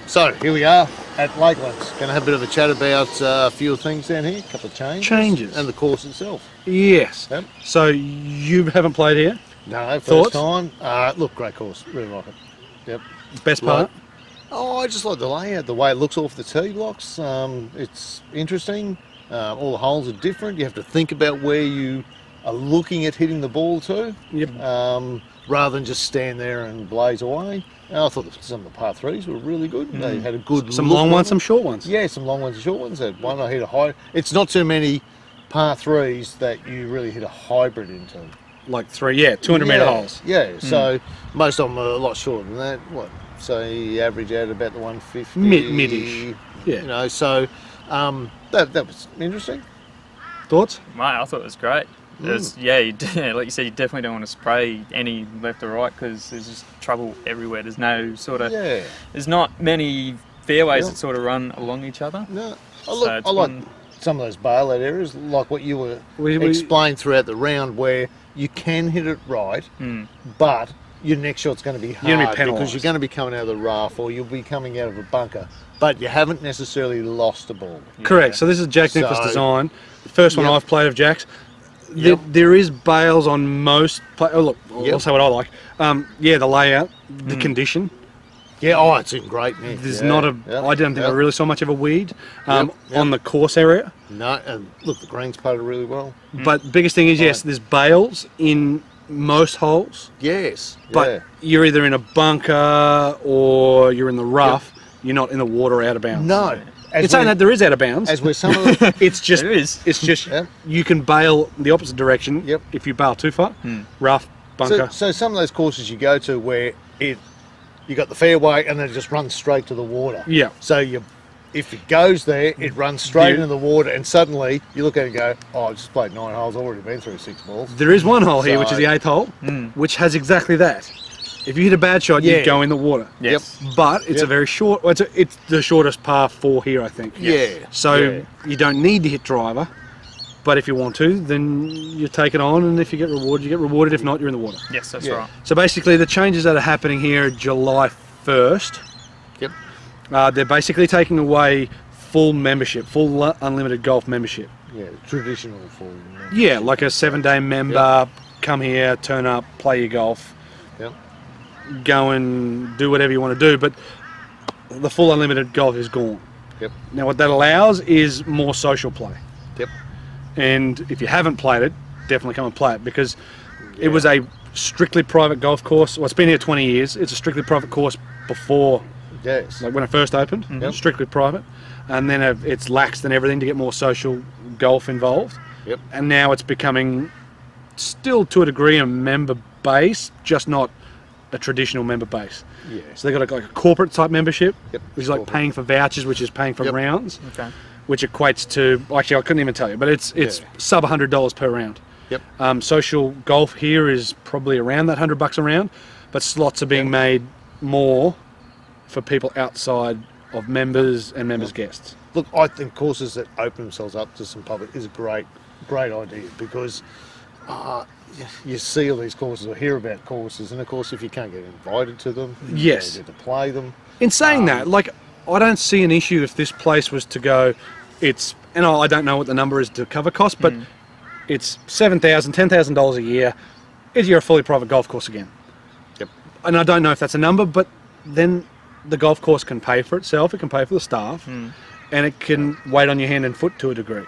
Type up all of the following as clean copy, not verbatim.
So here we are at Lakelands. Going to have a bit of a chat about a few things down here, a couple of changes. And the course itself. Yes. Yep. So you haven't played here? No, Thoughts? first time. Look, great course. Really like it. Yep. Best part? Oh, I just like the layout, the way it looks off the tee blocks. It's interesting. All the holes are different. You have to think about where you are looking at hitting the ball to. Yep. Rather than just stand there and blaze away. I thought some of the par threes were really good. They had a good Some look long on ones, them. some short ones. Yeah, some long ones and short ones. That one I hit a high. It's not too many par threes that you really hit a hybrid into. Like 200 metre holes. Yeah, so most of them are a lot shorter than that. What? So you average out about the 150. Mid-ish. Yeah. You know, so that was interesting. Thoughts? Mate, I thought it was great. There's, like you said, you definitely don't want to spray any left or right because there's just trouble everywhere. There's no sort of, there's not many fairways that sort of run along each other. No, So I like some of those bailout areas, like what you were explained throughout the round, where you can hit it right, but your next shot's going to be hard because you're going to be coming out of the rough or you'll be coming out of a bunker, but you haven't necessarily lost the ball. Correct. So this is Jack Nicklaus design. The first one I've played of Jack's. There is bails on most. Oh look, I'll say what I like. The layout, the condition. Yeah, oh, it's in great nick. There's not a. I don't think I really saw much of a weed on the course area. No, and look, the greens played really well. But biggest thing is there's bails in most holes. Yes, but you're either in a bunker or you're in the rough. You're not in the water out of bounds. No. It's saying that there is out of bounds. As with some of them. It's just you can bail the opposite direction if you bail too far. Rough, bunker. So some of those courses you go to where you got the fairway and then it just runs straight to the water. Yeah. So if it goes there, it runs straight into the water and suddenly you look at it and go, oh, I've just played 9 holes, I've already been through 6 balls. There is one hole here, which is the 8th hole, which has exactly that. If you hit a bad shot, you go in the water. Yes. But it's a very short. It's the shortest par 4 here, I think. Yeah. So you don't need to hit driver, but if you want to, then you take it on, and if you get rewarded, you get rewarded. If not, you're in the water. Yes, that's right. So basically, the changes that are happening here are July 1st. Yep. They're basically taking away full membership, full unlimited golf membership. Yeah, traditional full membership. Yeah, like a 7-day member, come here, turn up, play your golf. Yep. Go and do whatever you want to do, but the full unlimited golf is gone. Yep. Now what that allows is more social play. Yep. And if you haven't played it, definitely come and play it, because it was a strictly private golf course. Well, it's been here 20 years. It's a strictly private course before, like when it first opened, strictly private. And then it's laxed and everything to get more social golf involved. Yep. And now it's becoming, still to a degree, a member base, just not a traditional member base. Yeah. So they've got like a corporate type membership, which is like corporate. paying for vouchers, which is paying for rounds, Okay. which equates to, actually I couldn't even tell you, but it's sub $100 per round. Yep. Social golf here is probably around that $100 a round, but slots are being made more for people outside of members and members guests. Look, I think courses that open themselves up to some public is a great idea, because you see all these courses or hear about courses, and of course if you can't get invited to them, you don't get to play them. In saying that, like, I don't see an issue if this place was to go, and I don't know what the number is to cover costs, but it's $7,000, $10,000 a year, you're a fully private golf course again. Yep. And I don't know if that's a number, but then the golf course can pay for itself, it can pay for the staff, and it can wait on your hand and foot to a degree.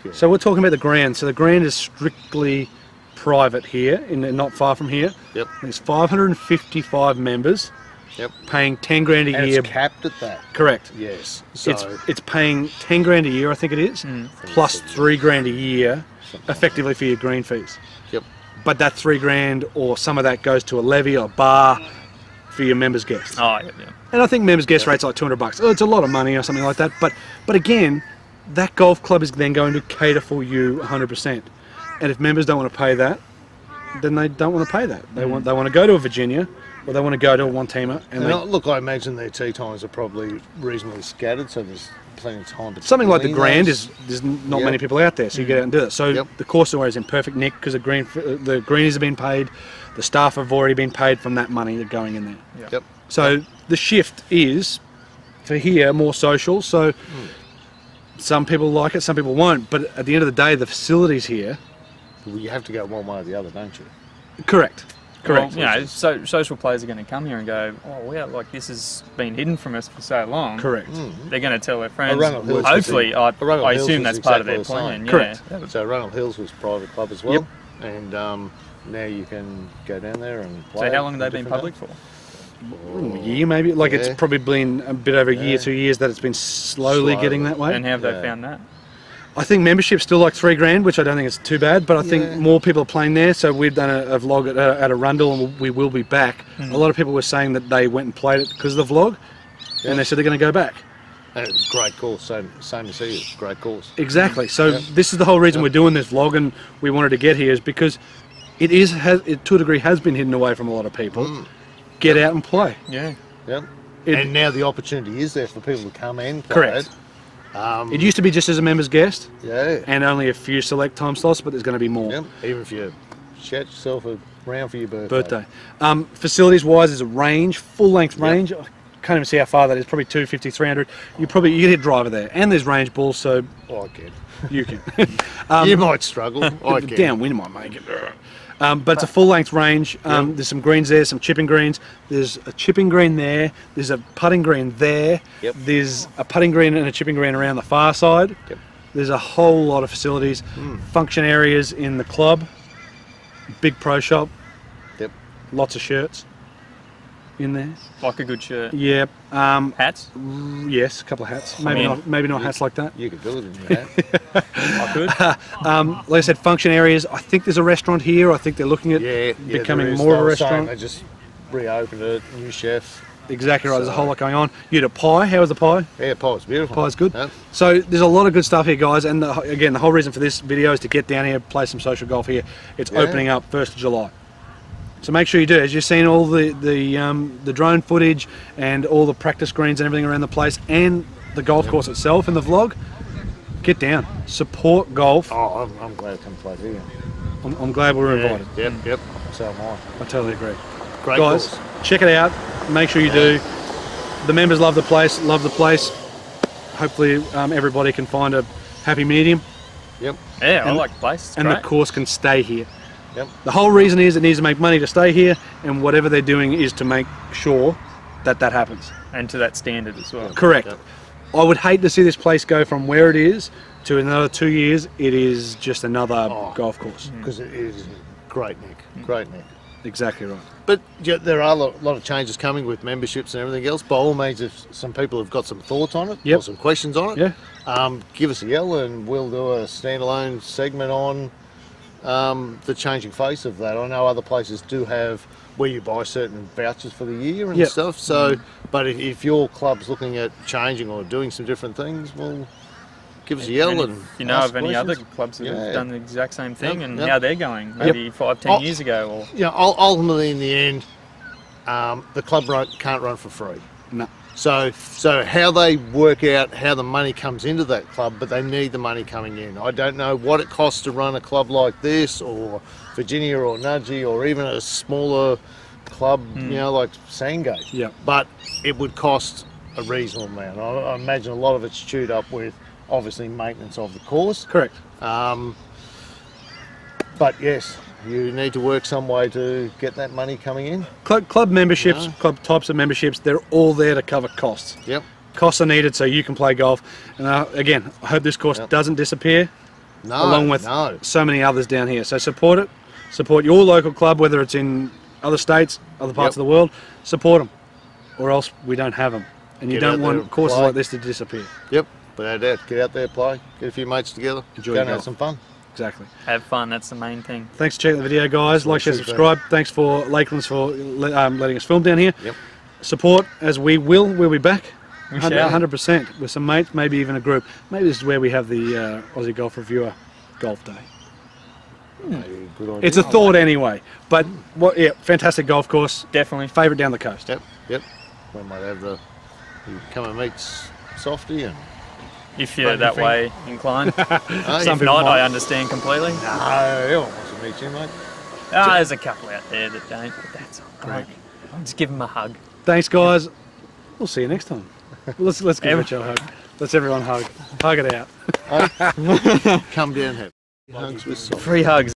Yeah. So we're talking about the Grand. So the Grand is strictly private here, not far from here. Yep. There's 555 members. Yep. Paying 10 grand a year. It's capped at that. Correct. Yes. So it's paying 10 grand a year, I think it is, plus 3 grand a year, effectively for your green fees. Yep. But that 3 grand or some of that goes to a levy or a bar for your members guests. Oh yeah. And I think members guest rate's like $200. Oh, it's a lot of money or something like that. But again, that golf club is then going to cater for you 100%. And if members don't want to pay that, then they don't want to pay that. They want to go to a Virginia, or they want to go to a one-teamer. And look, I imagine their tee times are probably reasonably scattered, so there's plenty of time. Something like the Grand there's not many people out there, so you get out and do that. So the course is in perfect nick because the greenies have been paid, the staff have already been paid from that money going in there. Yep. So the shift is for here more social. So some people like it, some people won't. But at the end of the day, the facilities here. Well, you have to go one way or the other, don't you? Correct. Correct. Well, you know, so social players are going to come here and go, oh, yeah, like this has been hidden from us for so long. Correct. They're going to tell their friends. Arundel Hopefully, I assume that's part of their plan. Correct. Yeah. So Arundel Hills was a private club as well, and now you can go down there and play. So how long have they been public for? A year maybe. Like it's probably been a bit over a year, 2 years that it's been slowly getting that way. And how have they found that? I think membership's still like $3,000, which I don't think is too bad, but I think more people are playing there. So we've done a vlog at Arundel, and we will be back. A lot of people were saying that they went and played it because of the vlog, and they said they're going to go back. Great course, same as you. Great course. Exactly. So this is the whole reason we're doing this vlog, and we wanted to get here is because it to a degree has been hidden away from a lot of people. Get out and play. Yeah. Yep. And now the opportunity is there for people to come and play. Correct. It used to be just as a member's guest, and only a few select time slots, but there's going to be more. Even if you shout yourself a round for your birthday. Facilities-wise, there's a range, full-length range. I can't even see how far that is. Probably 250, 300. You can hit driver there, and there's range balls, so I can. You can. You might struggle. I can. Downwind might make it. But it's a full-length range. There's some greens there, some chipping greens. There's a chipping green there. There's a putting green there. There's a putting green and a chipping green around the far side. There's a whole lot of facilities. Function areas in the club. Big pro shop. Lots of shirts in there. Like a good shirt. Yep. Hats? Yes, a couple of hats. Maybe not hats like that. You could build it in your hat. I could. Like I said, function areas. I think there's a restaurant here. I think they're looking at becoming more of a restaurant. They just reopened it, new chef. Exactly right. There's a whole lot going on. You had a pie. How was the pie? Yeah, pie was beautiful. Pie's good. So there's a lot of good stuff here, guys. And again, the whole reason for this video is to get down here, play some social golf here. It's opening up 1st of July. So make sure you do. As you've seen all the drone footage and all the practice greens and everything around the place, and the golf course itself in the vlog, get down. Support golf. Oh, I'm glad to come play here. I'm glad we were invited. Yep. So am I. I totally agree. Great guys, course. Check it out. Make sure you do. The members love the place. Hopefully everybody can find a happy medium. Yeah, I like the place. It's and great. the course can stay here. The whole reason is it needs to make money to stay here, and whatever they're doing is to make sure that that happens. And to that standard as well. Correct. I would hate to see this place go from where it is to another 2 years. It is just another golf course. Because it is great, Nick. Great, Nick. Exactly right. But there are a lot of changes coming with memberships and everything else. By all means, if some people have got some thoughts on it or some questions on it, give us a yell and we'll do a standalone segment on the changing face of that. I know other places do have where you buy certain vouchers for the year and stuff. So, but if your club's looking at changing or doing some different things, well, give us a yell. And if you know of any other clubs that have done the exact same thing and how they're going, maybe 5-10 years ago, or ultimately in the end, the club can't run for free. No. So how they work out how the money comes into that club, but they need the money coming in. I don't know what it costs to run a club like this, or Virginia, or Nudgee, or even a smaller club, like Sandgate. But it would cost a reasonable amount. I imagine a lot of it's chewed up with obviously maintenance of the course. Correct. But yes, you need to work some way to get that money coming in. Club memberships, club types of memberships, they're all there to cover costs. Costs are needed so you can play golf. And again, I hope this course doesn't disappear, along with so many others down here. So support it. Support your local club, whether it's in other states, other parts of the world. Support them, or else we don't have them. And you don't want courses like this to disappear. Without doubt, get out there, play, get a few mates together, enjoy go and have some fun. Exactly. Have fun, that's the main thing. Thanks for checking the video, guys. Like, share, subscribe. Thanks for Lakelands for letting us film down here. Support, as we'll be back 100% with some mates, maybe even a group. Maybe this is where we have the Aussie Golf Reviewer Golf Day. Good idea. It's a thought anyway. But fantastic golf course. Definitely. Favourite down the coast. We might have you come and meet Softy and... If you're that way inclined. If not, I understand completely. No, everyone wants to meet you, mate. There's a couple out there that don't, but that's all right. I'll just give them a hug. Thanks, guys. We'll see you next time. Let's give each other a hug. Let's everyone hug. Hug it out. Come down, have hugs with salt. Free hugs.